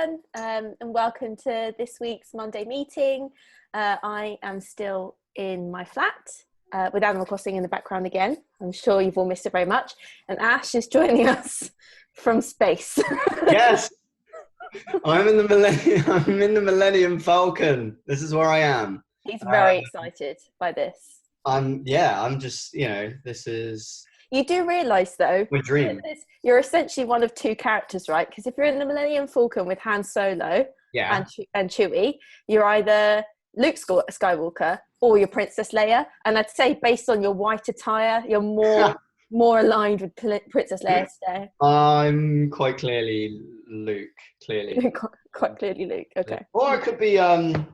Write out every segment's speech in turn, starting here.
everyone, and welcome to this week's Monday meeting. I am still in my flat with Animal Crossing in the background again. I'm sure you've all missed it very much. And Ash is joining us from space. Yes, I'm in the Millennium Falcon. This is where I am. He's very excited by this. I'm just, this is... You do realise, though, my dream. You're essentially one of two characters, right? Because if you're in the Millennium Falcon with Han Solo and Chewie, you're either Luke Skywalker or you're Princess Leia. And I'd say, based on your white attire, you're more aligned with Princess Leia today. I'm quite clearly Luke. Quite clearly Luke. Okay. Or it could be Lando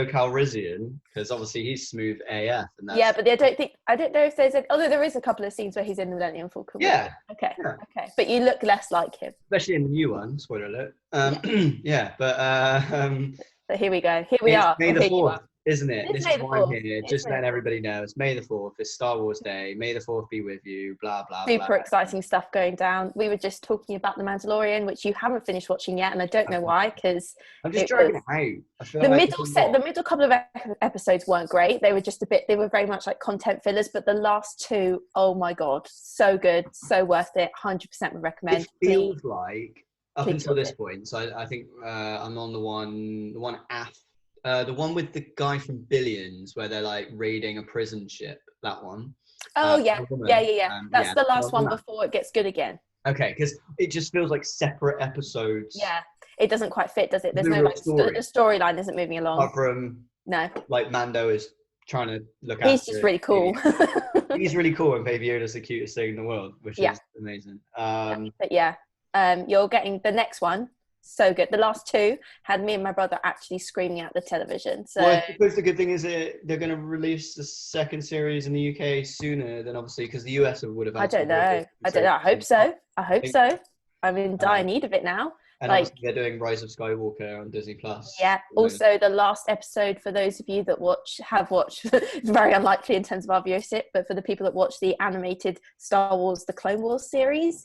Calrissian, because obviously he's smooth AF. And that's... Yeah, but I don't know if there's although there is a couple of scenes where he's in the Millennium Falcon. Yeah. Okay. But you look less like him. Especially in the new one, spoiler alert. But here we go. Here we are. May the 4th, isn't it? It's this is why I'm here. It's Just letting everybody know. It's May the 4th. It's Star Wars Day. May the 4th be with you. Blah, blah, blah. Super exciting stuff going down. We were just talking about The Mandalorian, which you haven't finished watching yet, and I don't know why, because I'm just dragging it out. I feel the like middle couple of episodes weren't great. They were just they were very much like content fillers, but the last two, oh my God, so good, so worth it. 100% would recommend. It feels like up until this point. So I think I'm on the one after. The one with the guy from Billions, where they're like raiding a prison ship. That one. Oh yeah. That's the last one before it gets good again. Okay, because it just feels like separate episodes. Yeah, it doesn't quite fit, does it? There's no the storyline isn't moving along. Apart from like Mando is trying to look after. He's just really cool. He's really cool, and Baby Yoda's the cutest thing in the world, which is amazing. You're getting the next one. So good. The last two had me and my brother actually screaming at the television. So I suppose the good thing is they're going to release the second series in the UK sooner than obviously, because the US would have. I don't know. I hope so. I'm in dire need of it now. And obviously they're doing Rise of Skywalker on Disney Plus. Yeah. Also, the last episode, for those of you that have watched, it's very unlikely in terms of our viewership, but for the people that watch the animated Star Wars: The Clone Wars series,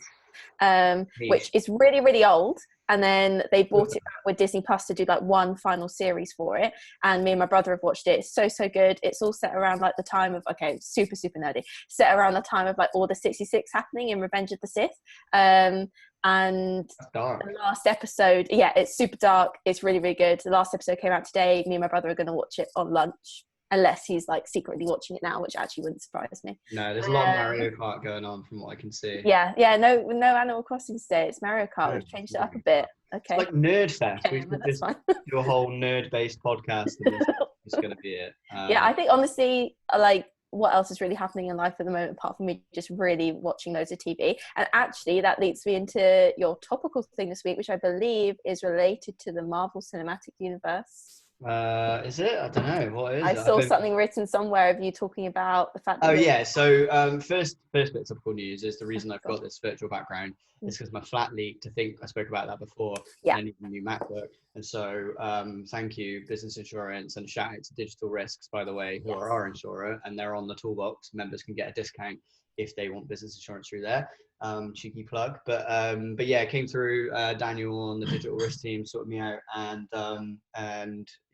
which is really, really old. And then they bought it back with Disney Plus to do like one final series for it. And me and my brother have watched it. It's so, so good. It's all set around like the time of, super, super nerdy, set around the time of like Order 66 happening in Revenge of the Sith. And the last episode, it's super dark. It's really, really good. The last episode came out today. Me and my brother are going to watch it on lunch. Unless he's like secretly watching it now, which actually wouldn't surprise me. No, there's a lot of Mario Kart going on from what I can see. Yeah, no Animal Crossing today. It's Mario Kart. We've changed it up a bit. Okay. It's like Nerd Fest. Okay, we could just do a whole nerd-based podcast, and this is going to be it. I think honestly, like, what else is really happening in life at the moment apart from me just really watching loads of TV? And actually, that leads me into your topical thing this week, which I believe is related to the Marvel Cinematic Universe. Is it? I don't know. What is it? I saw something written somewhere of you talking about the fact that so first bit of topical news is the reason I've got this virtual background is because my flat leaked. I think I spoke about that before. I need a new MacBook, and so thank you Business Insurance, and shout out to Digital Risks, by the way, who are our insurer, and they're on the toolbox. Members can get a discount if they want business insurance through there. Cheeky plug, but it came through. Daniel on the Digital Risk team sorted me out, and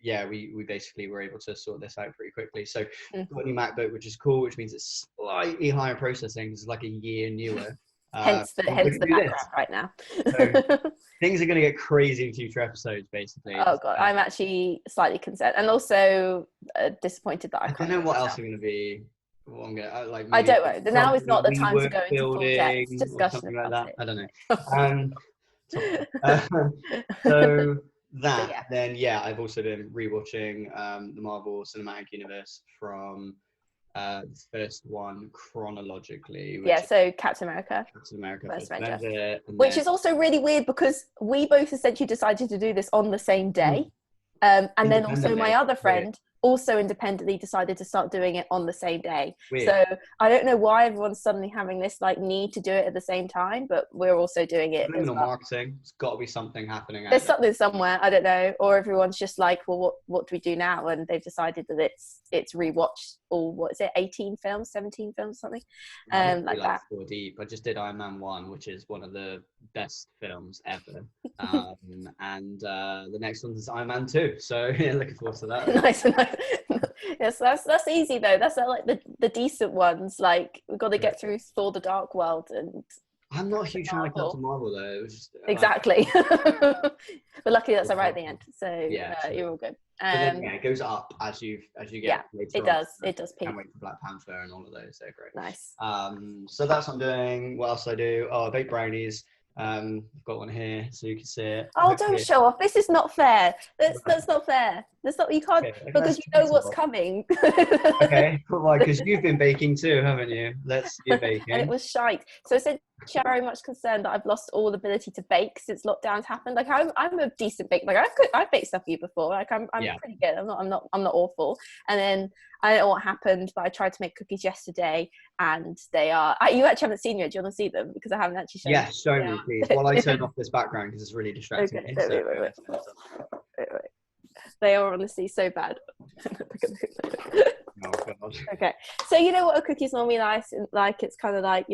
we basically were able to sort this out pretty quickly. So got a new MacBook, which is cool, which means it's slightly higher processing. It's like a year newer. Hence the background right now. So things are going to get crazy in future episodes, basically. Oh God, I'm actually slightly concerned, and also disappointed that I don't know what else are going to be. Well, I'm gonna, I don't know. Now is not the time to go into full-depth discussion about it. I don't know. So that, then I've also been rewatching the Marvel Cinematic Universe from the first one chronologically. So Captain America First Avenger. Which is also really weird because we both essentially decided to do this on the same day. And then also my other friend also independently decided to start doing it on the same day. Weird. So I don't know why everyone's suddenly having this like need to do it at the same time, but we're also doing it. Criminal marketing. There's got to be something happening. There's something somewhere, I don't know, or everyone's just like, well, what do we do now? And they've decided that it's rewatched all, what is it, 18 films, 17 films, something like that. Deep. I just did Iron Man 1, which is one of the best films ever. and the next one's Iron Man 2. So yeah, looking forward to that. Nice. Yes, that's easy though. That's like the decent ones. Like we've got to get through Thor: The Dark World, and I'm not a huge fan of Captain Marvel though. It was just, exactly. But luckily that's right at the end. So yeah, you're all good. But then, it goes up as you get later it on. does. It does peak. Can't wait for Black Panther and all of those. They're great. Nice. So that's what I'm doing. What else do I do? Oh, I bake brownies. I've got one here so you can see it. Oh, don't show off. This is not fair. That's not fair. That's not, you can't, because you know what's coming. Okay, why? Because you've been baking too, haven't you? Let's do baking. And it was shite. So essentially, I'm very much concerned that I've lost all ability to bake since lockdowns happened. Like I'm a decent baker. Like I've baked stuff for you before. Like I'm pretty good. I'm not awful. And then I don't know what happened, but I tried to make cookies yesterday, and they are. You actually haven't seen yet. Do you want to see them? Because I haven't actually shown. Yeah, show me, please. While I turn off this background because it's really distracting. Okay, wait. They are honestly so bad. Oh God. Okay, so you know what a cookie's normally like? It's kind of like,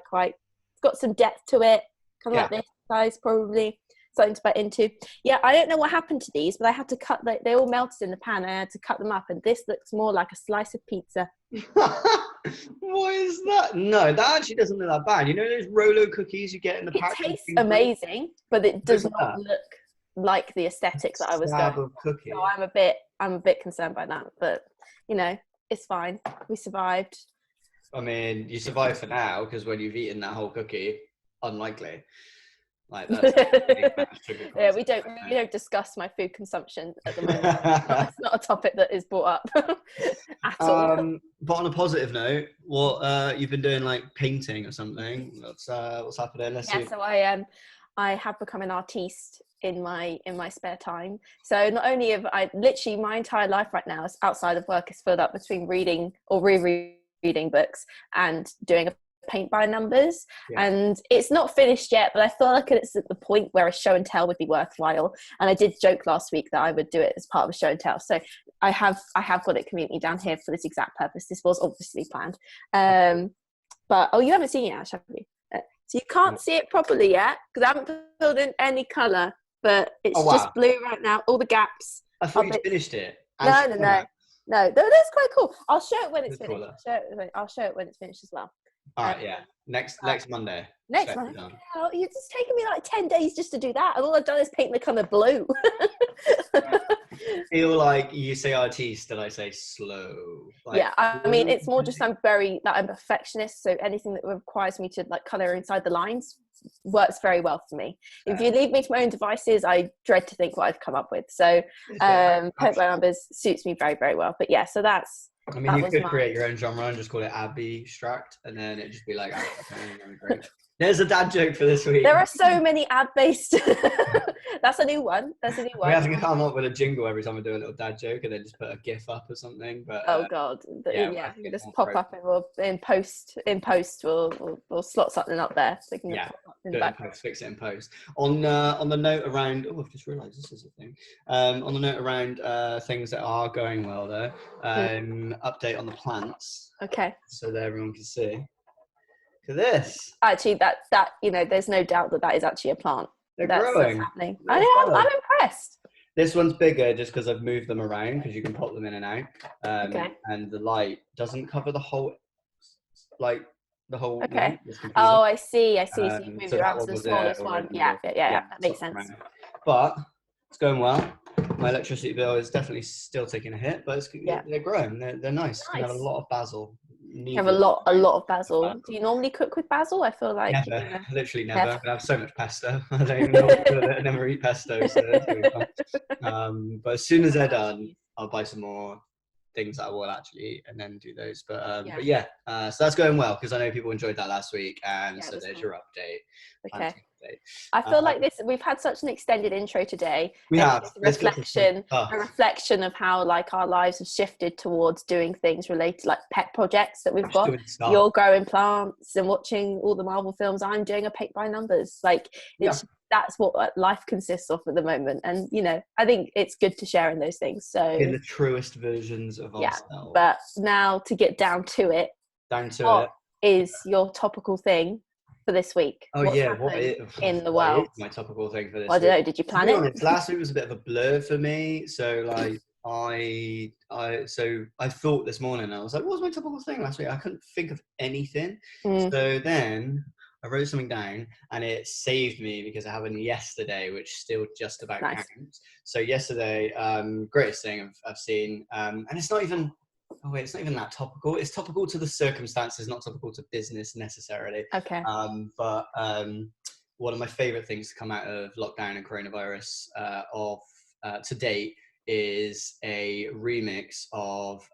quite. It's got some depth to it, kind of like this size probably. Something to bite into. Yeah, I don't know what happened to these, but I had to cut. They all melted in the pan. I had to cut them up, and this looks more like a slice of pizza. What is that? No, that actually doesn't look that bad. You know those Rolo cookies you get in the pack? It tastes amazing, but it does not look like the aesthetic that I was going for. Cookie. So I'm a bit concerned by that, but it's fine. We survived. I mean, you survived for now, because when you've eaten that whole cookie, unlikely. Like that's yeah, we don't discuss my food consumption at the moment. It's not a topic that is brought up at all. But on a positive note, what you've been doing, like painting or something? What's happening? Let's see. So I have become an artiste in my spare time. So not only have I literally my entire life right now outside of work is filled up between reading or rereading books and doing a paint by numbers, and it's not finished yet, but I feel like it's at the point where a show and tell would be worthwhile, and I did joke last week that I would do it as part of a show and tell. So I have got it conveniently down here for this exact purpose. This was obviously planned, but you haven't seen it yet, have you? So you can't see it properly yet because I haven't filled in any colour, but it's just blue right now, all the gaps. I thought you finished it. No, that's quite cool. I'll show it when it's finished. I'll show it when it's finished as well. All right, next Monday. Next Monday. Yeah, it's just taken me like 10 days just to do that, and all I've done is paint the colour blue. Feel like you say artiste and I say slow. Like, yeah, I mean it's more just I'm a perfectionist, so anything that requires me to like colour inside the lines works very well for me. If you leave me to my own devices, I dread to think what I've come up with. So paint by numbers suits me very, very well. But yeah, so that's. I mean, you could create your own genre and just call it abstract, and then it'd just be like, there's a dad joke for this week. There are so many ad-based. That's a new one. We have to come up with a jingle every time we do a little dad joke, and then just put a GIF up or something. But oh God, you just pop up and we'll in post we'll slot something up there. So you can fix it in post. On the note around, I've just realised this is a thing. On the note around things that are going well though. Update on the plants. Okay. So that everyone can see. Look at this. Actually, that there's no doubt that is actually a plant. They're growing. That's happening. I'm impressed. This one's bigger just because I've moved them around because you can pop them in and out. And the light doesn't cover the whole. Okay. Oh, I see. So you moved it around to the smallest one. Yeah. That makes sense. Around. But it's going well. My electricity bill is definitely still taking a hit, but they're growing. They're nice. You can have a lot of basil. You have a lot of basil. Do you normally cook with basil? I feel like never, literally never. I have so much pesto. I don't even know what to do with it. I never eat pesto, so that's really fun. But as soon as they're done, I'll buy some more things that I will actually eat and then do those. But so that's going well because I know people enjoyed that last week, and so there's your update. Okay. I feel like we've had such an extended intro today. We have a reflection of how like our lives have shifted towards doing things related, like pet projects that we've got. You're growing plants and watching all the Marvel films. I'm doing a paint by numbers. Like that's what life consists of at the moment, and I think it's good to share in those things. So in the truest versions of ourselves. But now to get down to it, is your topical thing. for this week? Oh What's yeah, happened in the what is world? my topical thing for this Well, I don't week? know. Did you To plan be it? honest, last week was a bit of a blur for me. So like I thought this morning, I was like, what was my topical thing last week? I couldn't think of anything. So then I wrote something down and it saved me because it happened yesterday, which still just about counts. So yesterday, greatest thing I've seen, and it's not even, oh wait, it's not even that topical. It's topical to the circumstances, not topical to business necessarily. Okay. But one of my favorite things to come out of lockdown and coronavirus to date is a remix of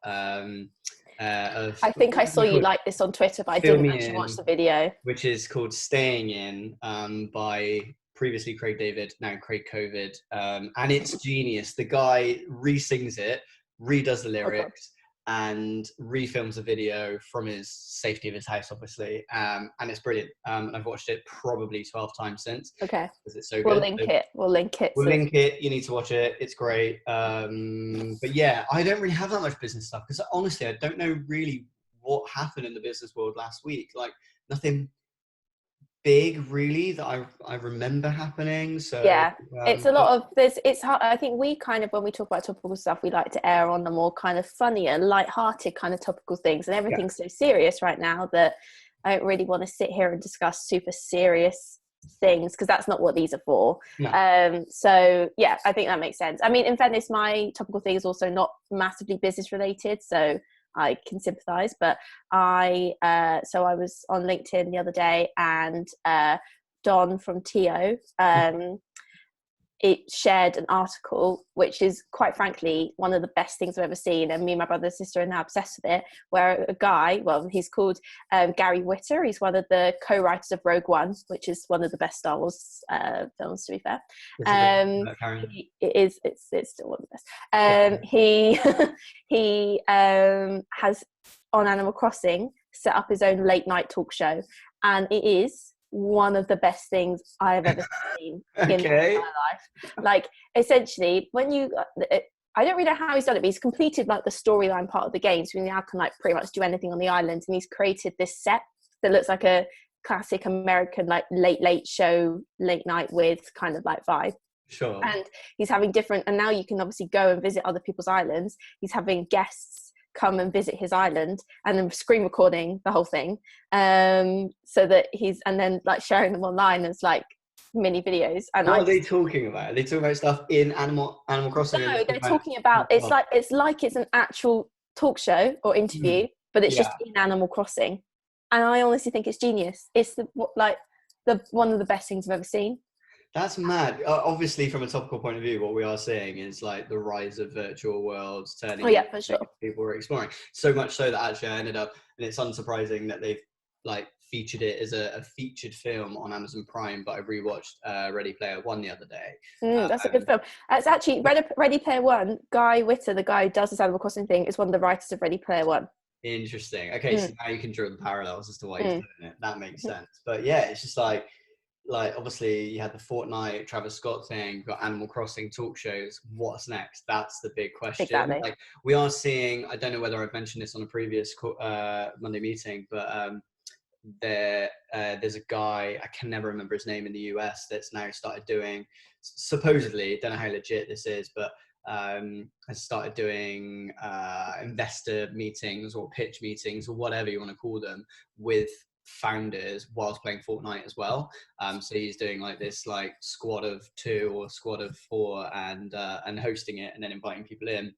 I think I saw you like this on Twitter, but I didn't actually watch the video. Which is called Staying In, by previously Craig David, now Craig COVID. And it's genius. The guy re-sings it, redoes the lyrics, and refilms a video from his safety of his house, obviously. And it's brilliant. And I've watched it probably 12 times since. Okay. Because it's so We'll good. link it. We'll link it. You need to watch it. It's great. But yeah, I don't really have that much business stuff because honestly, I don't know really what happened in the business world last week. Like nothing big really that I remember happening. So yeah, it's a lot of it's hard. I think we kind of, when we talk about topical stuff, we like to err on the more kind of funnier, light-hearted kind of topical things, and everything's so serious right now that I don't really want to sit here and discuss super serious things because that's not what these are for. No. So yeah, I think that makes sense. I mean, in fairness, my topical thing is also not massively business related, so I can sympathize, but I was on LinkedIn the other day, and Don from TO it shared an article which is quite frankly one of the best things I've ever seen, and me and my brother and sister are now obsessed with it, where a guy, well, he's called Gary Whitta. He's one of the co-writers of Rogue One, which is one of the best Star Wars films, to be fair. It's still one of the best. He has, on Animal Crossing, set up his own late night talk show, and it is one of the best things I have ever seen in my entire life. Like, essentially, when you I don't really know how he's done it, but he's completed like the storyline part of the game, so you now can like pretty much do anything on the island, and he's created this set that looks like a classic American like late show, late night with kind of like vibe. Sure. And he's having different, and now you can obviously go and visit other people's islands. He's having guests come and visit his island and then screen recording the whole thing, so that and then like sharing them online as like mini videos. And what are they talking about? Are they talking about stuff in Animal Crossing? No, they're talking about it's like it's an actual talk show or interview, but it's just in Animal Crossing. And I honestly think it's genius. It's one of the best things I've ever seen. That's mad. Obviously, from a topical point of view, what we are seeing is like the rise of virtual worlds turning. For sure. People were exploring so much so that actually I ended up, and it's unsurprising that they've like featured it as a featured film on Amazon Prime. But I rewatched Ready Player One the other day. That's a good film. It's actually Ready Player One. Guy Whitta, the guy who does this Animal Crossing thing, is one of the writers of Ready Player One. Interesting. Okay, so now you can draw the parallels as to why he's doing it. That makes sense. But yeah, it's just like obviously you had the Fortnite Travis Scott thing, you've got Animal Crossing talk shows. What's next? That's the big question. Exactly. Like we are seeing, I don't know whether I've mentioned this on a previous Monday meeting, but there's a guy, I can never remember his name, in the US that's now started doing, supposedly, don't know how legit this is, but has started doing investor meetings or pitch meetings or whatever you want to call them with founders whilst playing Fortnite as well. So he's doing like this like squad of 2 or squad of 4 and hosting it and then inviting people in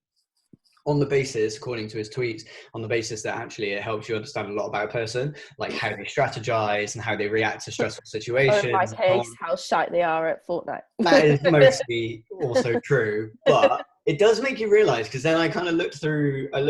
on the basis, according to his tweets, on the basis that actually it helps you understand a lot about a person, like how they strategize and how they react to stressful situations. Or in my case, how shite they are at Fortnite. That is mostly also true, but it does make you realize, because then I kind of I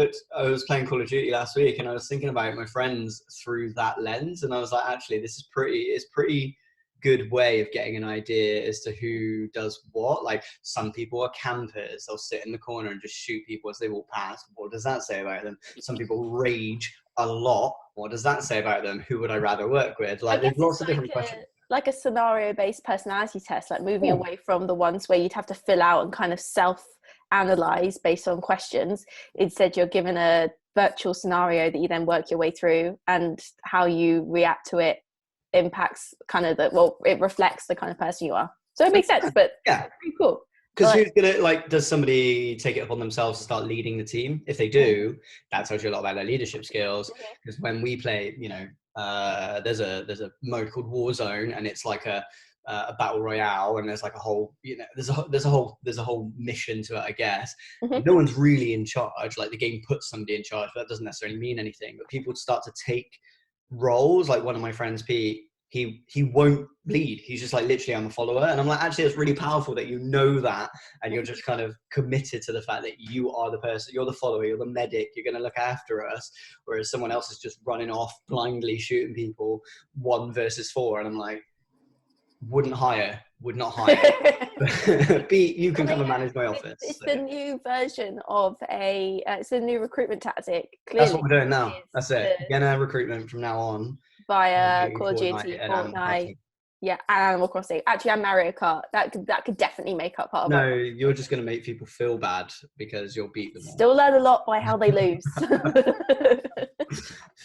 was playing Call of Duty last week and I was thinking about my friends through that lens, and I was like, actually, this is pretty good way of getting an idea as to who does what. Like some people are campers, they'll sit in the corner and just shoot people as they walk past. What does that say about them? Some people rage a lot. What does that say about them? Who would I rather work with? Like there's lots of different questions. Like a scenario-based personality test, like moving away from the ones where you'd have to fill out and kind of self-analyze based on questions. Instead, you're given a virtual scenario that you then work your way through, and how you react to it impacts kind of it reflects the kind of person you are. So it makes sense, but yeah, pretty cool. Because who's gonna, like, does somebody take it upon themselves to start leading the team? If they do, that tells you a lot about their leadership skills. Because when we play, you know, there's a mode called Warzone, and it's like a battle royale, and there's like a whole, you know, there's a whole mission to it, I guess. No one's really in charge. Like, the game puts somebody in charge, but that doesn't necessarily mean anything. But people start to take roles. Like, one of my friends, Pete, he won't lead. He's just like, literally, I'm a follower. And I'm like, actually, it's really powerful that you know that, and you're just kind of committed to the fact that you are the person, you're the follower, you're the medic, you're going to look after us, whereas someone else is just running off blindly shooting people 1 versus 4. And I'm like, would not hire. Pete, you can come and manage my office. It's the new version of it's a new recruitment tactic. Clearly, that's what we're doing now. That's it. Gonna recruitment from now on via Call of Duty, Fortnite, and Animal Crossing. Actually, and Mario Kart. That could definitely make up part of it. No, you're just going to make people feel bad because you'll beat them all. Still learn a lot by how they lose.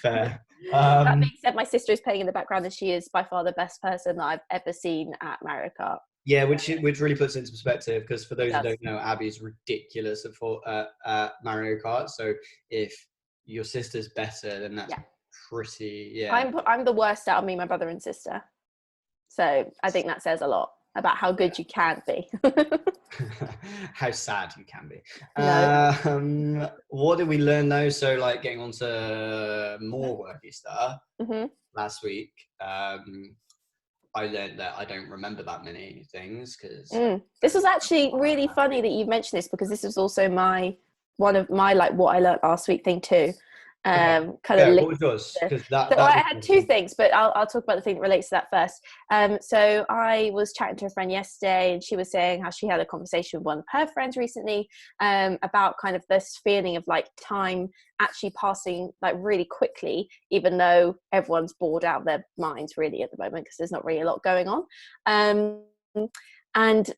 Fair. That being said, my sister is playing in the background, and she is by far the best person that I've ever seen at Mario Kart. Yeah, which really puts it into perspective, because for those who don't know, Abby's ridiculous at Mario Kart. So if your sister's better, then that's pretty. I'm the worst out of me, my brother and sister. So I think that says a lot about how good you can be. How sad you can be. No. What did we learn though? So, like, getting on to more worky stuff, last week, I learned that I don't remember that many things, because this was actually really funny that you've mentioned this, because this is also one of my like what I learned last week thing too. What was yours? I had 2 things, but I'll talk about the thing that relates to that first. So I was chatting to a friend yesterday, and she was saying how she had a conversation with one of her friends recently about kind of this feeling of like time actually passing like really quickly, even though everyone's bored out of their minds really at the moment, because there's not really a lot going on. And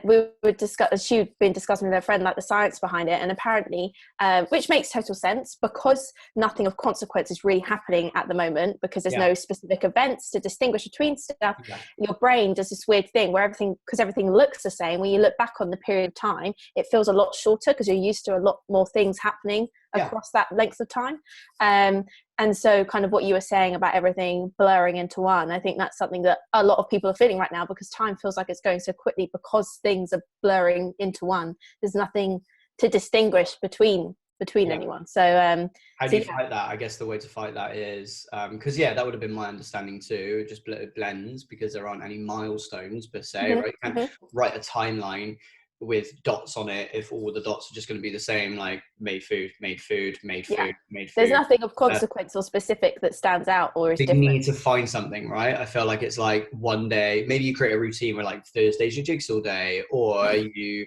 we would discuss, she'd been discussing with her friend like the science behind it, and apparently which makes total sense, because nothing of consequence is really happening at the moment, because there's no specific events to distinguish between stuff. Your brain does this weird thing where everything looks the same. When you look back on the period of time, it feels a lot shorter, because you're used to a lot more things happening across that length of time. And so kind of what you were saying about everything blurring into one, I think that's something that a lot of people are feeling right now, because time feels like it's going so quickly because things are blurring into one. There's nothing to distinguish between anyone. So how do you fight that? I guess the way to fight that is because that would have been my understanding too. It just blends, because there aren't any milestones per se, right? You can't write a timeline with dots on it if all the dots are just going to be the same, like made food. There's nothing of consequence or specific that stands out or is different. You need to find something, right? I feel like it's like one day maybe you create a routine where like Thursday's your jigsaw day, or you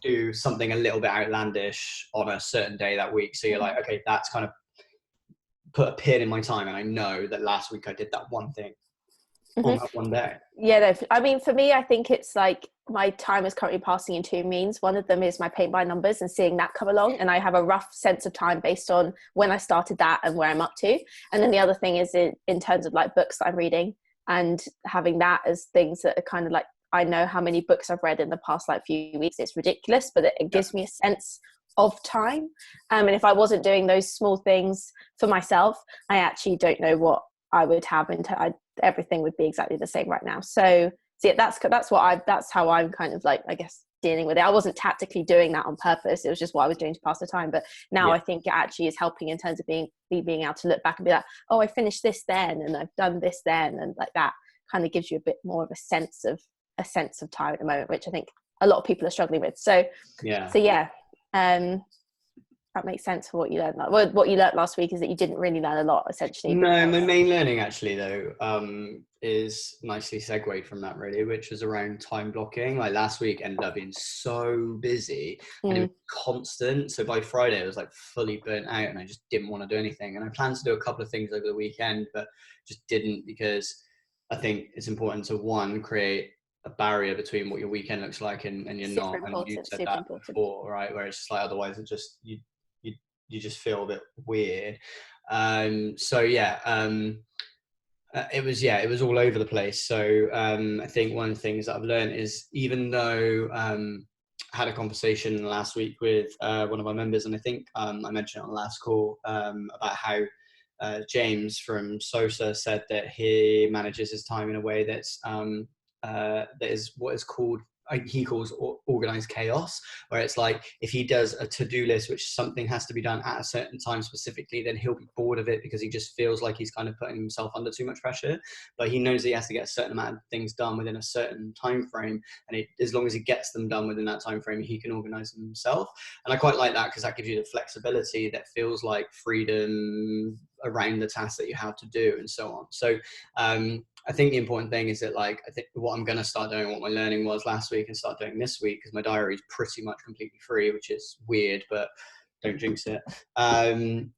do something a little bit outlandish on a certain day that week, so you're like, okay, that's kind of put a pin in my time, and I know that last week I did that one thing on that one day. I mean, for me, I think it's like my time is currently passing in 2 means. One of them is my paint by numbers and seeing that come along, and I have a rough sense of time based on when I started that and where I'm up to. And then the other thing is in terms of like books that I'm reading, and having that as things that are kind of like, I know how many books I've read in the past like few weeks. It's ridiculous, but it gives me a sense of time. And if I wasn't doing those small things for myself, I actually don't know what I would have everything would be exactly the same right now. So that's how I'm kind of like, I guess, dealing with it. I wasn't tactically doing that on purpose. It was just what I was doing to pass the time. But now I think it actually is helping in terms of being able to look back and be like, oh, I finished this then, and I've done this then, and like that kind of gives you a bit more of a sense of time at the moment, which I think a lot of people are struggling with. That makes sense for what you learned. What you learned last week is that you didn't really learn a lot, essentially. No, my main learning actually though is nicely segued from that really, which was around time blocking. Like last week ended up being so busy and it was constant. So by Friday I was like fully burnt out and I just didn't want to do anything. And I planned to do a couple of things over the weekend, but just didn't, because I think it's important to create a barrier between what your weekend looks like and you're not. And you said that before, right? Where it's just like, otherwise it just, you just feel a bit weird. It was all over the place. So I think one of the things that I've learned is, even though I had a conversation last week with one of our members, and I think I mentioned it on the last call, about how James from SOSA said that he manages his time in a way that is what is called, he calls organized chaos, where it's like, if he does a to-do list which something has to be done at a certain time specifically, then he'll be bored of it because he just feels like he's kind of putting himself under too much pressure. But he knows that he has to get a certain amount of things done within a certain time frame, and as long as he gets them done within that time frame, he can organize them himself. And I quite like that, because that gives you the flexibility that feels like freedom around the tasks that you have to do, and so on. So I think the important thing is that, like, I think what I'm going to start doing, what my learning was last week, and start doing this week, because my diary is pretty much completely free, which is weird, but don't jinx it,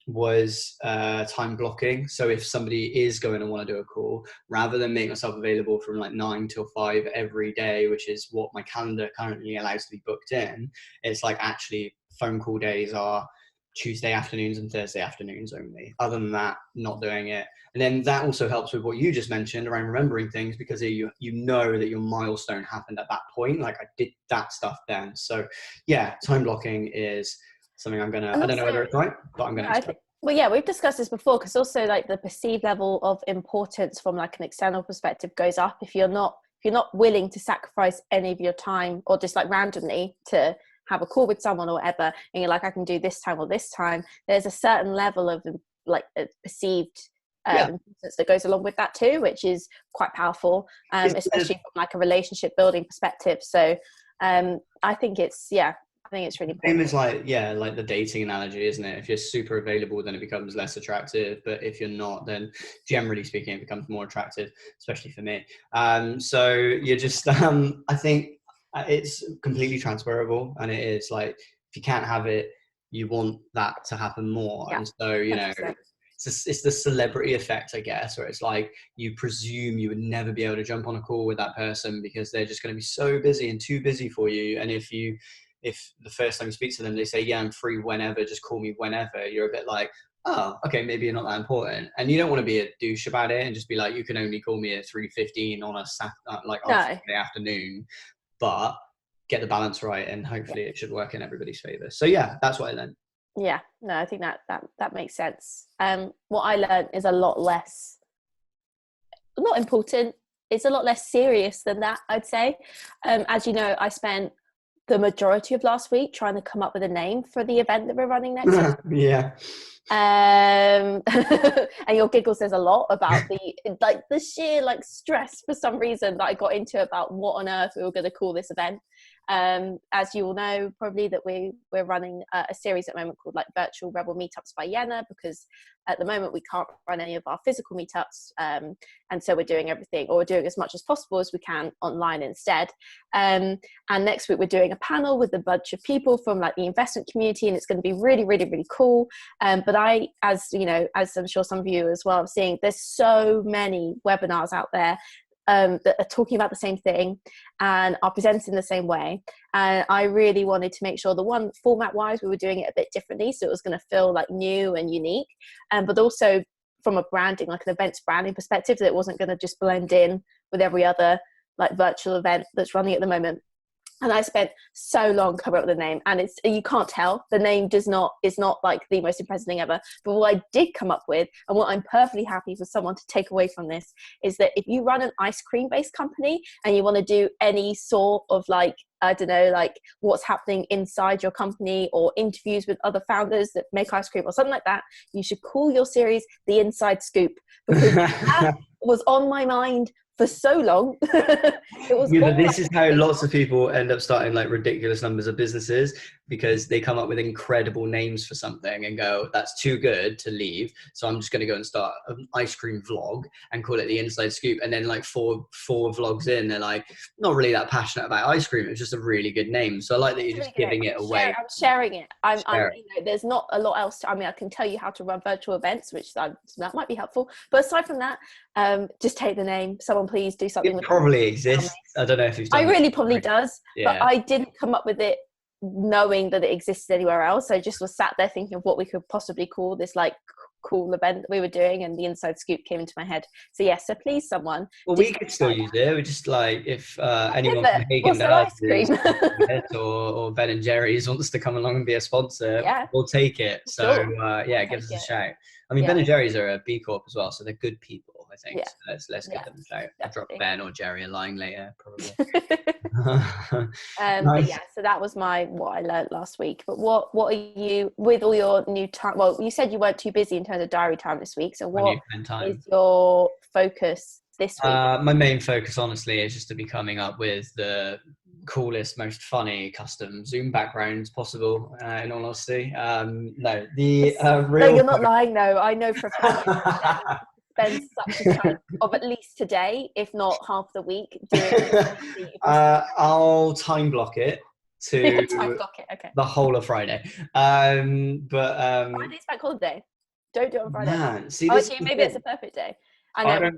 was time blocking. So if somebody is going to want to do a call, rather than make myself available from like 9 till 5 every day, which is what my calendar currently allows to be booked in, it's like, actually phone call days are Tuesday afternoons and Thursday afternoons only. Other than that, not doing it. And then that also helps with what you just mentioned around remembering things, because you know that your milestone happened at that point. Like, I did that stuff then. So yeah, time blocking is something I'm gonna, I don't know whether it's right, but I'm gonna experiment. Well, yeah, we've discussed this before, because also like the perceived level of importance from like an external perspective goes up if you're not willing to sacrifice any of your time, or just like randomly to have a call with someone or whatever, and you're like, I can do this time or this time. There's a certain level of like perceived importance that goes along with that too, which is quite powerful, especially from like a relationship building perspective. So I think it's really important. Same as like the dating analogy, isn't it? If you're super available, then it becomes less attractive, but if you're not, then generally speaking, it becomes more attractive, especially for me. So you're just I think it's completely transferable, and it is like, if you can't have it, you want that to happen more. And so, you know, it's the celebrity effect, I guess, where it's like, you presume you would never be able to jump on a call with that person because they're just going to be so busy and too busy for you. And if the first time you speak to them, they say, yeah, I'm free whenever, just call me whenever, you're a bit like, oh, okay, maybe you're not that important. And you don't want to be a douche about it and just be like, you can only call me at 3:15 on a Saturday afternoon. But get the balance right, and hopefully it should work in everybody's favor. So yeah, that's what I learned. Yeah, no, I think that makes sense. What I learned is a lot less, not important, it's a lot less serious than that, I'd say. As you know, I spent the majority of last week trying to come up with a name for the event that we're running next week. Yeah. And your giggle says a lot about the sheer like stress for some reason that I got into about what on earth we were going to call this event. As you all know, probably, that we're running a series at the moment called like Virtual Rebel Meetups by Yenna, because at the moment we can't run any of our physical meetups, and so we're doing everything, or we're doing as much as possible as we can online instead. And next week we're doing a panel with a bunch of people from like the investment community, and it's going to be really, really, really cool. But as you know, as I'm sure some of you as well are seeing, there's so many webinars out there that are talking about the same thing and are presented in the same way. And I really wanted to make sure, the one, format wise, we were doing it a bit differently, so it was going to feel like new and unique, but also from a branding, like an events branding perspective, that it wasn't going to just blend in with every other like virtual event that's running at the moment. And I spent so long coming up with a name, and you can't tell, the name is not like the most impressive thing ever. But what I did come up with, and what I'm perfectly happy for someone to take away from this, is that if you run an ice cream based company and you want to do any sort of like, I don't know, like what's happening inside your company, or interviews with other founders that make ice cream or something like that, you should call your series The Inside Scoop, because that was on my mind for so long. This is how lots of people end up starting like ridiculous numbers of businesses, because they come up with incredible names for something and go, that's too good to leave, so I'm just going to go and start an ice cream vlog and call it The Inside Scoop. And then like four vlogs in, they're like, not really that passionate about ice cream, it's just a really good name. So I like that you're just giving it away. I'm sharing it. I'm there's not a lot else I can tell you how to run virtual events, which that might be helpful, but aside from that, just take the name. Someone please do something with it. Probably exists. I don't know if you've done it. Really probably does, but I didn't come up with it knowing that it existed anywhere else. I just was sat there thinking of what we could possibly call this like cool event that we were doing, and the inside scoop came into my head. So yes, so please someone. Well, we could still use it. We just like if anyone from what's their ice cream? or Ben and Jerry's wants to come along and be a sponsor, yeah, we'll take it. So sure. yeah, give us a shout. I mean, Ben and Jerry's are a B Corp as well, so they're good people, I think. Yeah. So let's give them a shout. I'll drop Ben or Jerry a line later, probably. Nice. But yeah, so that was what I learned last week. But what are you, with all your new time? Well, you said you weren't too busy in terms of diary time this week. So what is your focus this week? My main focus, honestly, is just to be coming up with the coolest, most funny custom Zoom backgrounds possible, in all honesty. No, you're not lying though. I know for a fact spend such a time of at least today, if not half the week, doing I'll time block it to the whole of Friday. Friday's bank holiday. Don't do it on Friday. Man, see, maybe it's a perfect day. I know.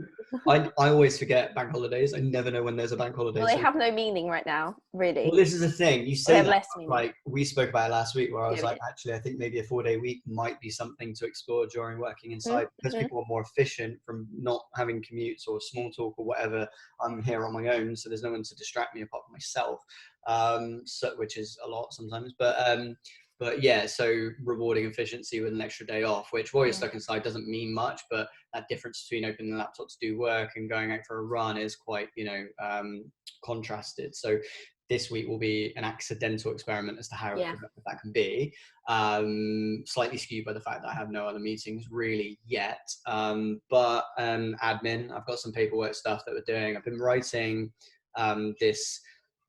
I always forget bank holidays. I never know when there's a bank holiday. Well, they have no meaning right now, really. Well, this is the thing. You say that, like we spoke about it last week, where I was actually, I think maybe a 4-day week might be something to explore during working inside, because people are more efficient from not having commutes or small talk or whatever. I'm here on my own, so there's no one to distract me apart from myself, which is a lot sometimes. But yeah, so rewarding efficiency with an extra day off, which while you're stuck inside doesn't mean much, but that difference between opening the laptop to do work and going out for a run is quite, contrasted. So this week will be an accidental experiment as to how that can be. Slightly skewed by the fact that I have no other meetings really yet. But admin, I've got some paperwork stuff that we're doing. I've been writing this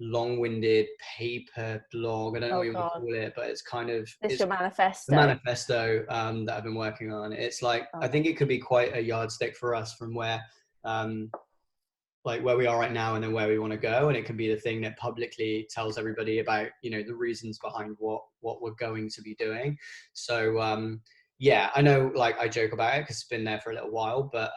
long-winded paper blog. I don't know what you want to call it, but it's kind of your manifesto. The manifesto that I've been working on. It's like I think it could be quite a yardstick for us from where where we are right now and then where we want to go, and it can be the thing that publicly tells everybody about the reasons behind what we're going to be doing. So I know, like, I joke about it because it's been there for a little while, but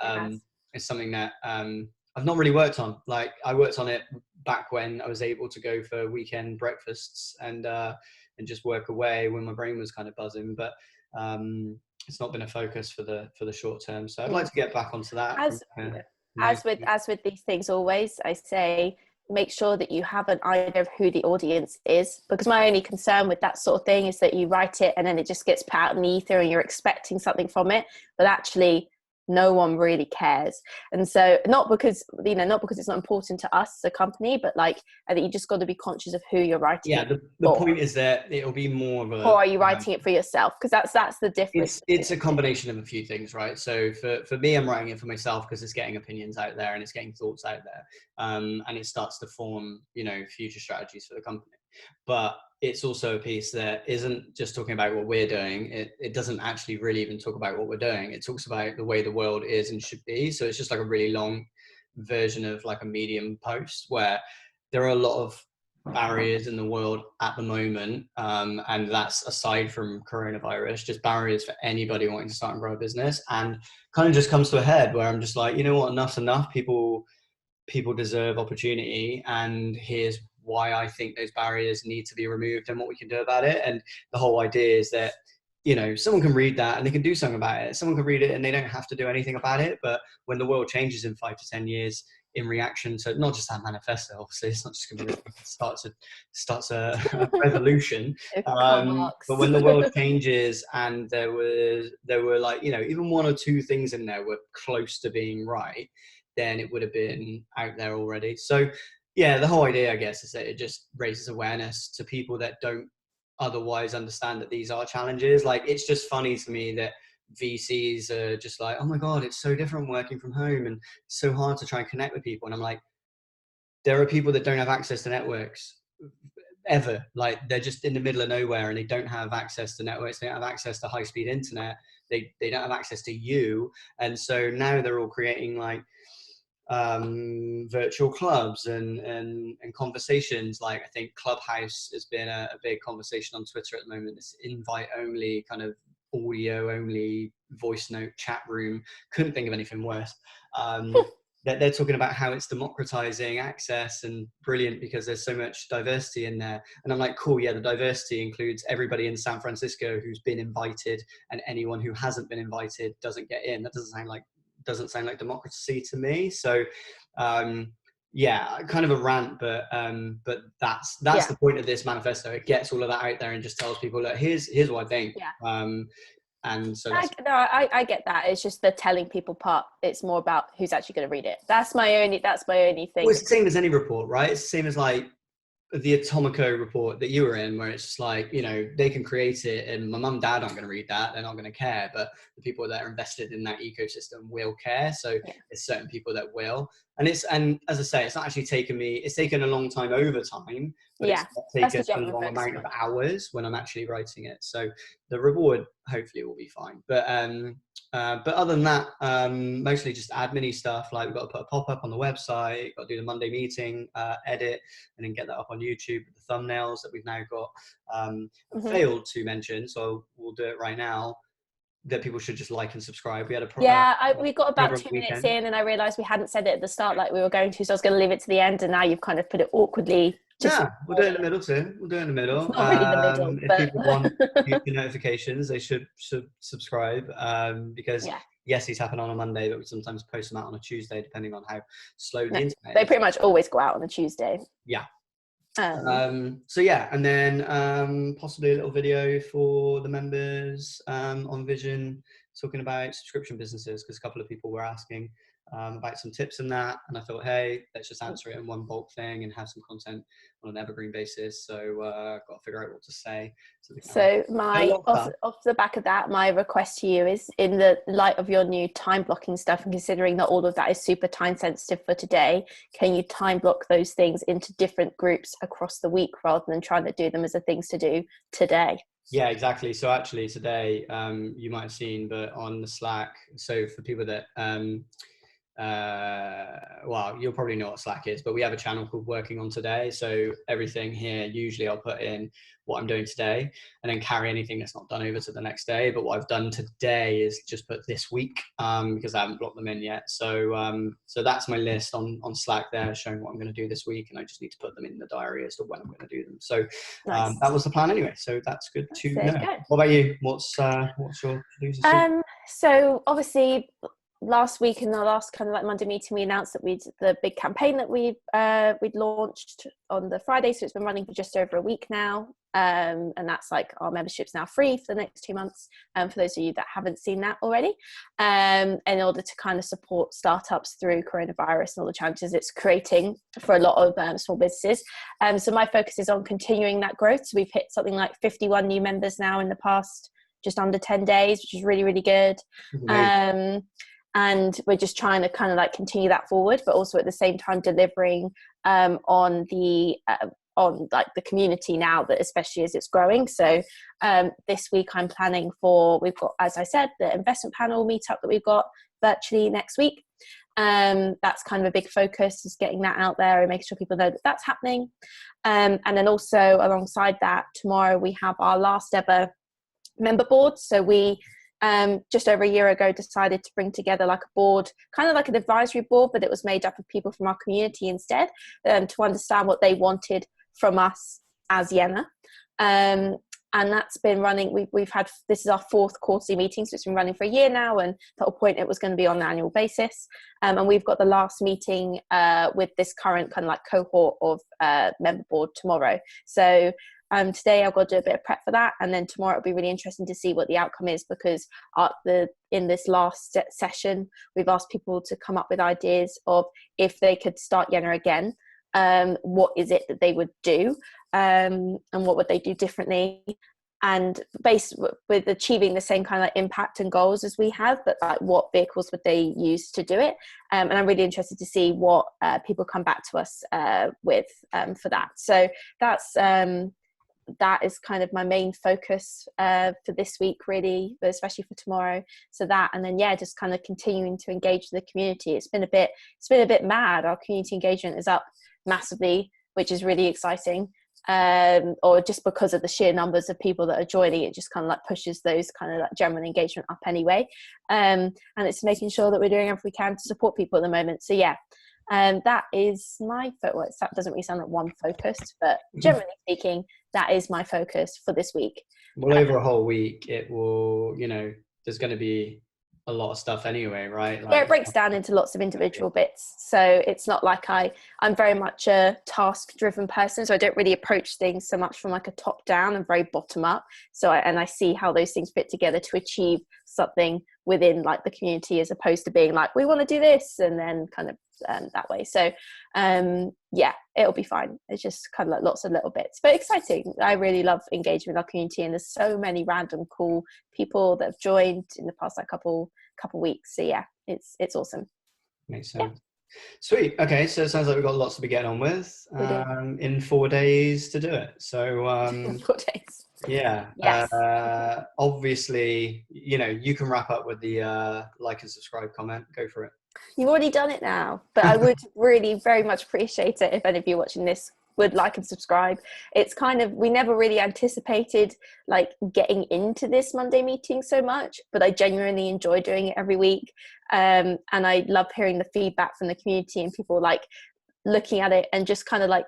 it's something that I've not really worked on. Like, I worked on it back when I was able to go for weekend breakfasts and just work away when my brain was kind of buzzing. But it's not been a focus for the short term. So I'd like to get back onto that. As with these things, always I say, make sure that you have an idea of who the audience is, because my only concern with that sort of thing is that you write it and then it just gets put out in the ether and you're expecting something from it, but actually no one really cares. And so not because it's not important to us as a company, but I think you just got to be conscious of who you're writing the point is that it'll be more of a, or are you writing it for yourself? Because that's the difference. It's a combination of a few things, right? So for me, I'm writing it for myself because it's getting opinions out there and it's getting thoughts out there, and it starts to form future strategies for the company. But it's also a piece that isn't just talking about what we're doing. It doesn't actually really even talk about what we're doing. It talks about the way the world is and should be. So it's just like a really long version of like a Medium post, where there are a lot of barriers in the world at the moment. And that's aside from coronavirus, just barriers for anybody wanting to start and grow a business. And kind of just comes to a head where I'm just like, you know what, enough's enough. People deserve opportunity, and here's why I think those barriers need to be removed and what we can do about it. And the whole idea is that, someone can read that and they can do something about it. Someone can read it and they don't have to do anything about it. But when the world changes in 5 to 10 years in reaction to not just that manifesto, obviously it's not just going to be starts a revolution. But when the world changes and there were like, even 1 or 2 things in there were close to being right, then it would have been out there already. So yeah, the whole idea, I guess, is that it just raises awareness to people that don't otherwise understand that these are challenges. Like, it's just funny to me that VCs are just like, oh my God, it's so different working from home and it's so hard to try and connect with people. And I'm like, there are people that don't have access to networks ever. Like, they're just in the middle of nowhere and they don't have access to networks. They don't have access to high-speed internet. They don't have access to you. And so now they're all creating like virtual clubs and conversations. Like, I think Clubhouse has been a big conversation on Twitter at the moment. This invite only, kind of audio only, voice note chat room. Couldn't think of anything worse. they're talking about how it's democratizing access and brilliant because there's so much diversity in there. And I'm like, cool, yeah, the diversity includes everybody in San Francisco who's been invited, and anyone who hasn't been invited doesn't get in. That doesn't sound like democracy to me. So yeah, kind of a rant, but that's the point of this manifesto. It gets all of that out there and just tells people, look, here's what I think. And so I get that. It's just the telling people part. It's more about who's actually going to read it. That's my only thing. Well, it's the same as any report, right? It's the same as like the Topical report that you were in, where it's just like, you know, they can create it and my mum and dad aren't going to read that. They're not going to care, but the people that are invested in that ecosystem will care. So there's certain people that will. And as I say, it's not actually it's taken a long time over time, but it's not taken a long amount of hours when I'm actually writing it. So the reward hopefully will be fine. But other than that, mostly just admin-y stuff. Like we've got to put a pop-up on the website, got to do the Monday meeting, edit, and then get that up on YouTube with the thumbnails that we've now got. Failed to mention, so we'll do it right now, that people should just like and subscribe. We had we got about 2 minutes in, and I realised we hadn't said it at the start like we were going to, so I was going to leave it to the end, and now you've kind of put it awkwardly. We'll do it in the middle too. We'll do it in the middle. It's not really the middle, if people want future notifications, they should subscribe, because yes, these happen on a Monday, but we sometimes post them out on a Tuesday, depending on how slow the internet is. They pretty much always go out on a Tuesday. Yeah. So yeah, and then possibly a little video for the members on Vision, talking about subscription businesses, because a couple of people were asking about some tips in that, and I thought, hey, let's just answer it in one bulk thing and have some content on an evergreen basis. So got to figure out what to say. So off the back of that, my request to you is, in the light of your new time blocking stuff, and considering that all of that is super time sensitive for today, can you time block those things into different groups across the week rather than trying to do them as the things to do today? Yeah, exactly. So actually today, you might have seen, but on the Slack, so for people that well, you'll probably know what Slack is, but we have a channel called Working on Today. So everything here, usually I'll put in what I'm doing today and then carry anything that's not done over to the next day. But what I've done today is just put this week, because I haven't blocked them in yet. So so that's my list on Slack there, showing what I'm going to do this week, and I just need to put them in the diary as to when I'm going to do them. So that was the plan anyway. So that's good to know. What about you? What's your to-dos this week? So obviously, last week in the last kind of like Monday meeting, we announced that the big campaign that we'd launched on the Friday. So it's been running for just over a week now. And that's like, our membership's now free for the next 2 months. For those of you that haven't seen that already, in order to kind of support startups through coronavirus and all the challenges it's creating for a lot of small businesses. So my focus is on continuing that growth. So we've hit something like 51 new members now in the past just under 10 days, which is really, really good. And we're just trying to kind of like continue that forward, but also at the same time delivering on the community now, that especially as it's growing. So this week I'm planning we've got, as I said, the investment panel meetup that we've got virtually next week. That's kind of a big focus, is getting that out there and making sure people know that that's happening. And then also alongside that, tomorrow we have our last ever member board. So we just over a year ago decided to bring together like a board, kind of like an advisory board, but it was made up of people from our community instead, to understand what they wanted from us as Yenna. And that's been running, we've had, this is our 4th quarterly meeting, so it's been running for a year now, and at a point it was going to be on an annual basis. And we've got the last meeting with this current kind of like cohort of member board tomorrow. So today I've got to do a bit of prep for that, and then tomorrow it'll be really interesting to see what the outcome is, because in this last session we've asked people to come up with ideas of, if they could start Yenna again, what is it that they would do, and what would they do differently, and based with achieving the same kind of like impact and goals as we have, but like what vehicles would they use to do it. And I'm really interested to see what people come back to us with for that. So that is kind of my main focus for this week, really, but especially for tomorrow. So that, and then just kind of continuing to engage the community. It's been a bit mad. Our community engagement is up massively, which is really exciting. or just because of the sheer numbers of people that are joining, it just kind of like pushes those kind of like general engagement up anyway. And it's making sure that we're doing everything we can to support people at the moment. So yeah, that is my focus. That doesn't really sound like one focus, but generally speaking, that is my focus for this week. Well, over a whole week, it will, there's going to be a lot of stuff anyway, right? Yeah, it breaks down into lots of individual bits. So it's not like I'm very much a task driven person. So I don't really approach things so much from like a top down and very bottom up. So I see how those things fit together to achieve something within like the community, as opposed to being like, we want to do this and then kind of that way. So yeah, it'll be fine. It's just kind of like lots of little bits, but exciting. I really love engaging with our community, and there's so many random cool people that have joined in the past like couple weeks. So yeah, it's awesome. Makes sense. Yeah. Sweet. Okay, so it sounds like we've got lots to be getting on with in 4 days to do it. So 4 days. Yeah. Yes. Obviously, you can wrap up with the like and subscribe comment. Go for it. You've already done it now, but I would really very much appreciate it if any of you watching this would like and subscribe. It's kind of, we never really anticipated like getting into this Monday meeting so much, but I genuinely enjoy doing it every week. And I love hearing the feedback from the community and people like looking at it and just kind of like,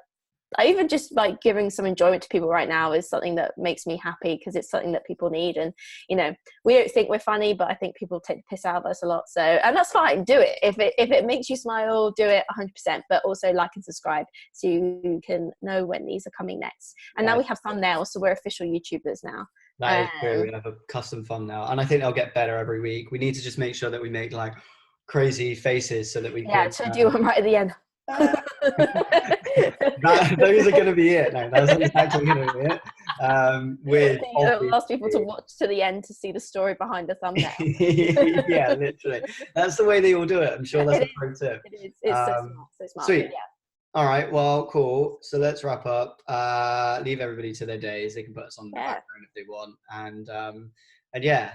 I even just like giving some enjoyment to people right now is something that makes me happy, because it's something that people need. And we don't think we're funny, but I think people take the piss out of us a lot. So, and that's fine. Do it if it makes you smile. Do it 100%. But also like and subscribe so you can know when these are coming next. And now we have thumbnails, so we're official YouTubers now. That is true. We have a custom thumbnail, and I think they'll get better every week. We need to just make sure that we make like crazy faces so that we can. So do them right at the end. Those are going to be it. No, that's exactly going to be it. With ask people to watch to the end to see the story behind the thumbnail. Yeah, literally. That's the way they all do it. I'm sure that's a pro tip. It is. It's so smart. Sweet. Yeah. All right. Well, cool. So let's wrap up. Leave everybody to their days. They can put us on the background if they want. And yeah.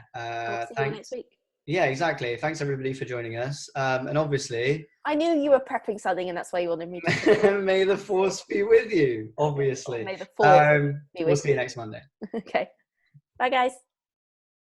See you next week. Yeah, exactly. Thanks everybody for joining us. And obviously, I knew you were prepping something, and that's why you wanted me to. May the force be with you. Obviously. May the force be with we'll see you next Monday. Okay. Bye, guys.